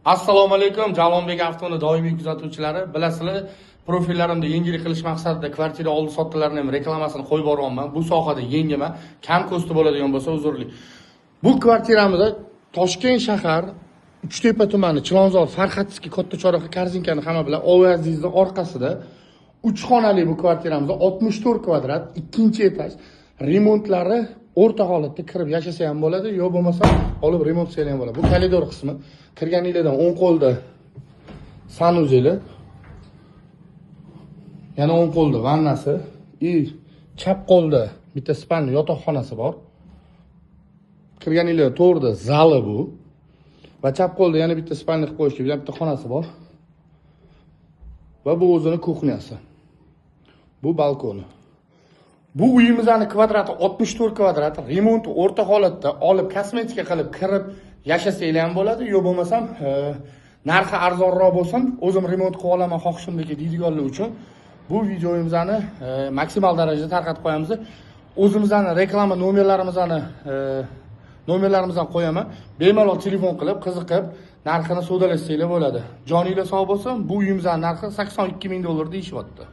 Assalomu alaykum, Jalolbek avtoni doimiy kuzatuvchilari. Bilasizlar, profillarimda yangilik qilish maqsadida kvartira oldi sotdilarni ham reklamasini qo'yib boryapman. Bu sohada yangiman, kam ko'sti bo'ladigan bo'lsa uzrli. Bu kvartiramizda Toshkent shahar Uchtepa tumani Chilonzor Farxatskiy katta chorraha Korzinkani hamma bilan Oazizni orqasida 3 xonali bu kvartiramizda 64 kvadrat, 2-etaj, remontlari o'rta holatda kirib yashasa ham bo'ladi, yo bo'lmasa olib remont qilsa ham bo'ladi. Bu koridor qismi. Kirganingizdan o'ng qo'lda sanuzeli, yana o'ng qo'lda vannasi, chap qo'lda bitta spanli yotoqxonasi bor. Kirganingizda to'g'rida zali bu. Va chap qo'lda yana bitta spanli qilib qo'yishga bitta xonasi bor. Va bu o'zining kuxnyasi. Bu balkoni. Bu uyimizning kvadrati 64 kvadrat, remont o'rta holatda olib kosmetika qilib kirib yashasanglar ham bo'ladi, yo bo'lmasam narxi arzonroq bo'lsin, o'zim remont qilib olaman xohishimdagi deydiganlar uchun bu videomizni maksimal darajada tarqatib qo'yamiz. O'zimizning reklama nomerlarimizdan qo'yaman. Bemalol telefon qilib, qiziqib, narxini savdolashsanglar bo'ladi. Joninglar sog' bo'lsin, bu uyimizning narxi $82 ming deyishyapti.